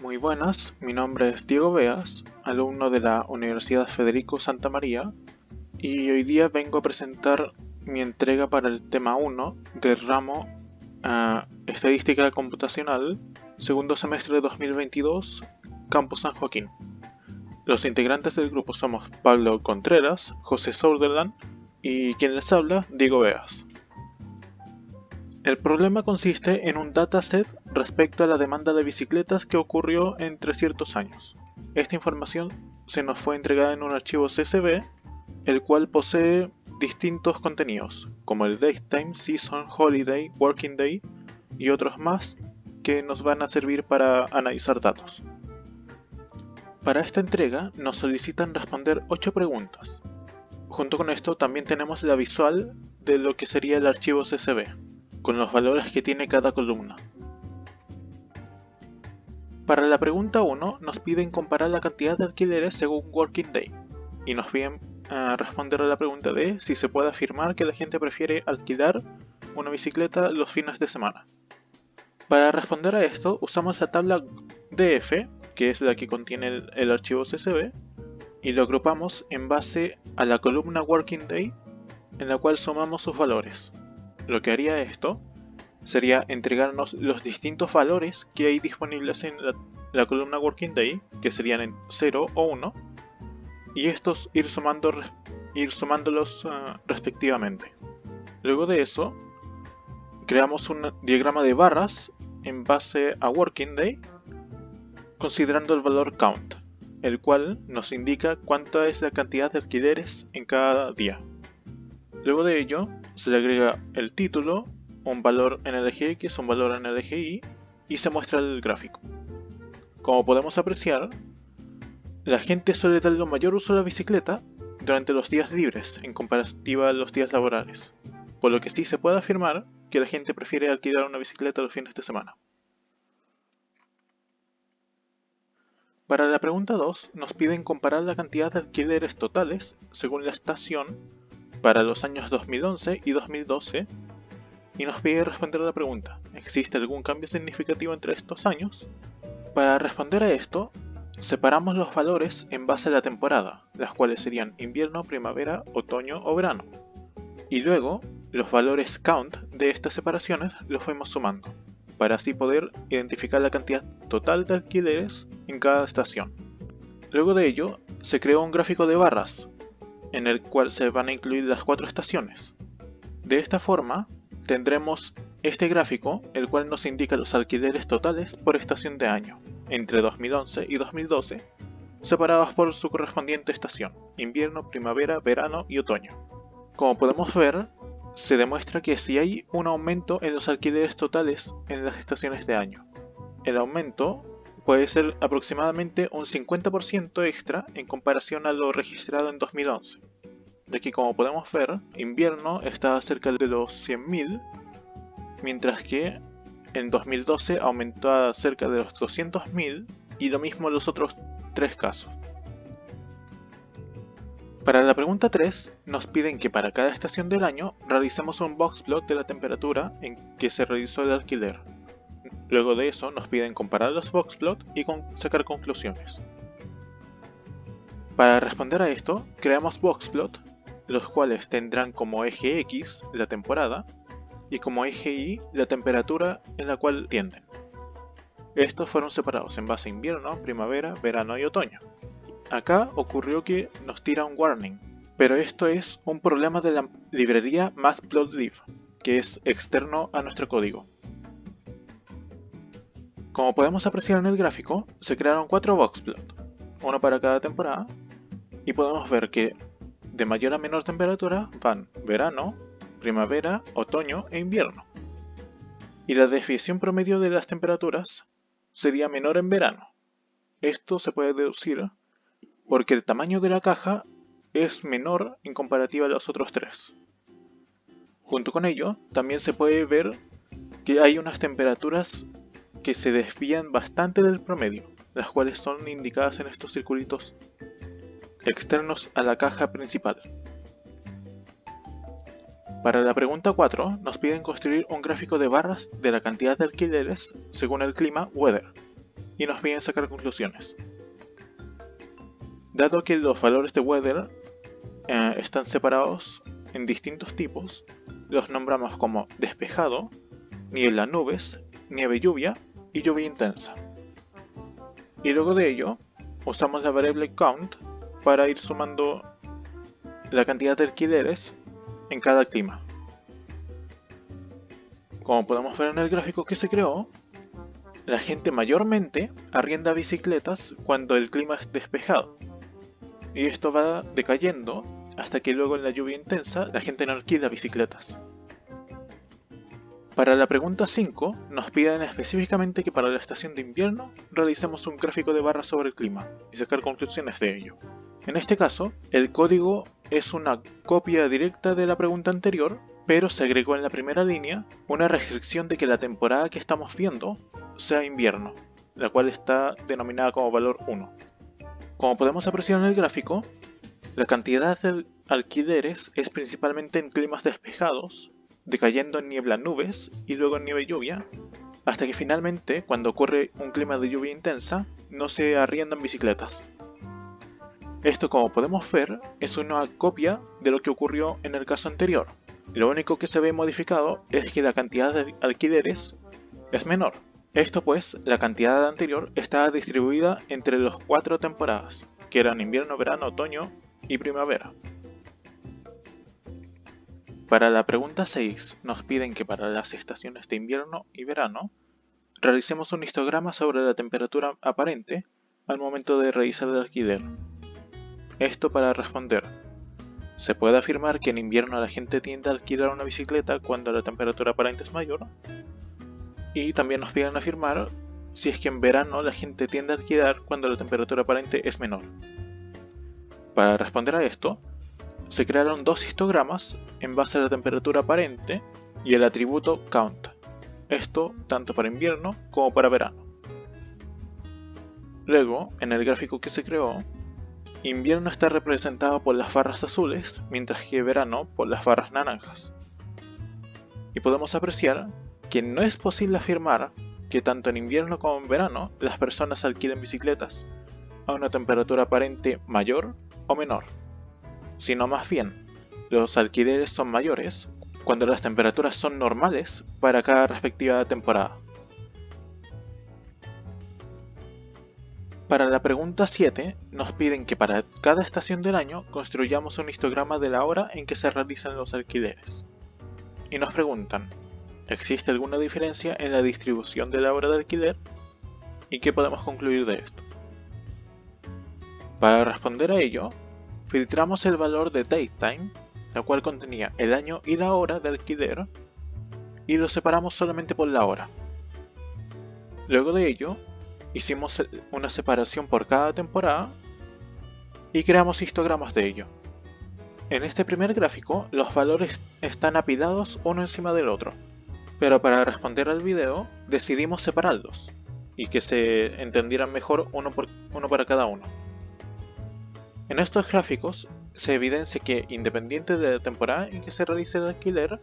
Muy buenas, mi nombre es Diego Beas, alumno de la Universidad Federico Santa María, y hoy día vengo a presentar mi entrega para el tema 1 del ramo Estadística Computacional, segundo semestre de 2022, Campus San Joaquín. Los integrantes del grupo somos Pablo Contreras, José Sourderland y quien les habla, Diego Beas. El problema consiste en un dataset respecto a la demanda de bicicletas que ocurrió entre ciertos años. Esta información se nos fue entregada en un archivo CSV, el cual posee distintos contenidos, como el Datetime, Season, Holiday, Working Day y otros más que nos van a servir para analizar datos. Para esta entrega nos solicitan responder 8 preguntas. Junto con esto también tenemos la visual de lo que sería el archivo CSV, con los valores que tiene cada columna. Para la pregunta 1 nos piden comparar la cantidad de alquileres según Working Day y nos piden responder a la pregunta de si se puede afirmar que la gente prefiere alquilar una bicicleta los fines de semana. Para responder a esto usamos la tabla DF, que es la que contiene el archivo CSV, y lo agrupamos en base a la columna Working Day, en la cual sumamos sus valores. Lo que haría esto sería entregarnos los distintos valores que hay disponibles en la columna Working Day, que serían en 0 o 1, y estos ir sumándolos respectivamente. Luego de eso, creamos un diagrama de barras en base a Working Day, considerando el valor count, el cual nos indica cuánta es la cantidad de alquileres en cada día. Luego de ello, se le agrega el título, un valor NDGX, un valor NDGI y se muestra el gráfico. Como podemos apreciar, la gente suele darle un mayor uso a la bicicleta durante los días libres en comparativa a los días laborales, por lo que sí se puede afirmar que la gente prefiere alquilar una bicicleta los fines de semana. Para la pregunta 2 nos piden comparar la cantidad de alquileres totales según la estación para los años 2011 y 2012 y nos pide responder a la pregunta, ¿existe algún cambio significativo entre estos años? Para responder a esto, separamos los valores en base a la temporada, las cuales serían invierno, primavera, otoño o verano. Y luego, los valores count de estas separaciones los fuimos sumando, para así poder identificar la cantidad total de alquileres en cada estación. Luego de ello, se creó un gráfico de barras, en el cual se van a incluir las 4 estaciones. De esta forma, tendremos este gráfico, el cual nos indica los alquileres totales por estación de año, entre 2011 y 2012, separados por su correspondiente estación, invierno, primavera, verano y otoño. Como podemos ver, se demuestra que si hay un aumento en los alquileres totales en las estaciones de año, el aumento puede ser aproximadamente un 50% extra en comparación a lo registrado en 2011. De que como podemos ver, invierno está cerca de los 100.000, mientras que en 2012 aumentó a cerca de los 200.000 y lo mismo los otros 3 casos. Para la pregunta 3 nos piden que para cada estación del año realicemos un boxplot de la temperatura en que se realizó el alquiler. Luego de eso nos piden comparar los boxplots y sacar conclusiones. Para responder a esto, creamos boxplot, los cuales tendrán como eje X la temporada y como eje Y la temperatura en la cual tienden. Estos fueron separados en base a invierno, primavera, verano y otoño. Acá ocurrió que nos tira un warning, pero esto es un problema de la librería Matplotlib, que es externo a nuestro código. Como podemos apreciar en el gráfico, se crearon 4 boxplots, uno para cada temporada, y podemos ver que de mayor a menor temperatura van verano, primavera, otoño e invierno. Y la desviación promedio de las temperaturas sería menor en verano. Esto se puede deducir porque el tamaño de la caja es menor en comparativa a los otros 3. Junto con ello, también se puede ver que hay unas temperaturas que se desvían bastante del promedio, las cuales son indicadas en estos circulitos externos a la caja principal. Para la pregunta 4 nos piden construir un gráfico de barras de la cantidad de alquileres según el clima weather. y nos piden sacar conclusiones. Dado que los valores de weather están separados en distintos tipos, los nombramos como despejado, niebla nubes, nieve lluvia y lluvia intensa. Y luego de ello, usamos la variable count para ir sumando la cantidad de alquileres en cada clima. Como podemos ver en el gráfico que se creó, la gente mayormente arrienda bicicletas cuando el clima es despejado. Y esto va decayendo hasta que luego en la lluvia intensa la gente no alquila bicicletas. Para la pregunta 5 nos piden específicamente que para la estación de invierno realicemos un gráfico de barras sobre el clima y sacar conclusiones de ello. En este caso, el código es una copia directa de la pregunta anterior, pero se agregó en la primera línea una restricción de que la temporada que estamos viendo sea invierno, la cual está denominada como valor 1. Como podemos apreciar en el gráfico, la cantidad de alquileres es principalmente en climas despejados, decayendo en niebla nubes y luego en nieve lluvia, hasta que finalmente, cuando ocurre un clima de lluvia intensa, no se arriendan bicicletas. Esto, como podemos ver, es una copia de lo que ocurrió en el caso anterior. Lo único que se ve modificado es que la cantidad de alquileres es menor. Esto pues, la cantidad anterior estaba distribuida entre las 4 temporadas, que eran invierno, verano, otoño y primavera. Para la pregunta 6 nos piden que para las estaciones de invierno y verano realicemos un histograma sobre la temperatura aparente al momento de realizar el alquiler. Esto para responder: ¿se puede afirmar que en invierno la gente tiende a alquilar una bicicleta cuando la temperatura aparente es mayor? Y también nos piden afirmar si es que en verano la gente tiende a alquilar cuando la temperatura aparente es menor. Para responder a esto, se crearon 2 histogramas en base a la temperatura aparente y el atributo count. Esto tanto para invierno como para verano. Luego, en el gráfico que se creó, invierno está representado por las barras azules, mientras que verano por las barras naranjas. Y podemos apreciar que no es posible afirmar que tanto en invierno como en verano las personas alquilen bicicletas a una temperatura aparente mayor o menor, sino más bien, los alquileres son mayores cuando las temperaturas son normales para cada respectiva temporada. Para la pregunta 7 nos piden que para cada estación del año construyamos un histograma de la hora en que se realizan los alquileres. Y nos preguntan, ¿existe alguna diferencia en la distribución de la hora de alquiler? ¿Y qué podemos concluir de esto? Para responder a ello, filtramos el valor de datetime, la cual contenía el año y la hora de alquiler, y lo separamos solamente por la hora. Luego de ello, hicimos una separación por cada temporada y creamos histogramas de ello. En este primer gráfico, los valores están apilados uno encima del otro, pero para responder al video decidimos separarlos y que se entendieran mejor uno para cada uno. En estos gráficos se evidencia que, independiente de la temporada en que se realice el alquiler,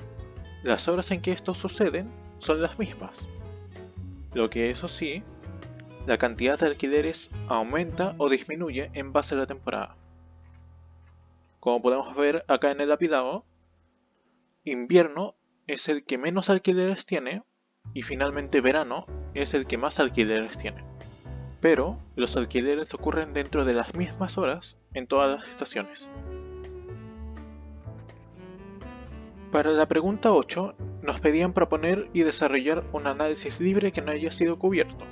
las horas en que estos suceden son las mismas. Lo que, eso sí, la cantidad de alquileres aumenta o disminuye en base a la temporada. Como podemos ver acá en el lapidado, invierno es el que menos alquileres tiene y finalmente verano es el que más alquileres tiene. Pero los alquileres ocurren dentro de las mismas horas en todas las estaciones. Para la pregunta 8 nos pedían proponer y desarrollar un análisis libre que no haya sido cubierto.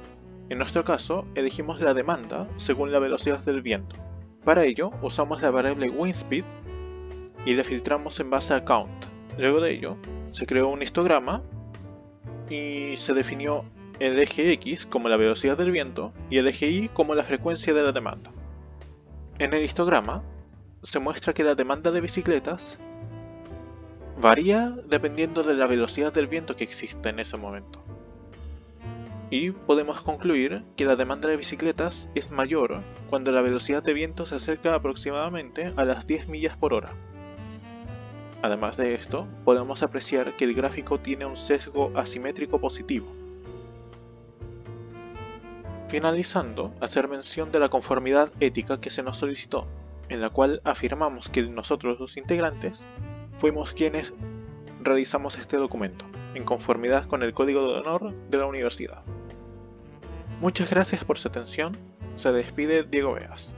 En nuestro caso, elegimos la demanda según la velocidad del viento. Para ello, usamos la variable windspeed y la filtramos en base a count. Luego de ello, se creó un histograma y se definió el eje X como la velocidad del viento y el eje Y como la frecuencia de la demanda. En el histograma se muestra que la demanda de bicicletas varía dependiendo de la velocidad del viento que existe en ese momento. Y podemos concluir que la demanda de bicicletas es mayor cuando la velocidad de viento se acerca aproximadamente a las 10 millas por hora. Además de esto, podemos apreciar que el gráfico tiene un sesgo asimétrico positivo. Finalizando, hacer mención de la conformidad ética que se nos solicitó, en la cual afirmamos que nosotros los integrantes fuimos quienes realizamos este documento, en conformidad con el Código de Honor de la Universidad. Muchas gracias por su atención, se despide Diego Veas.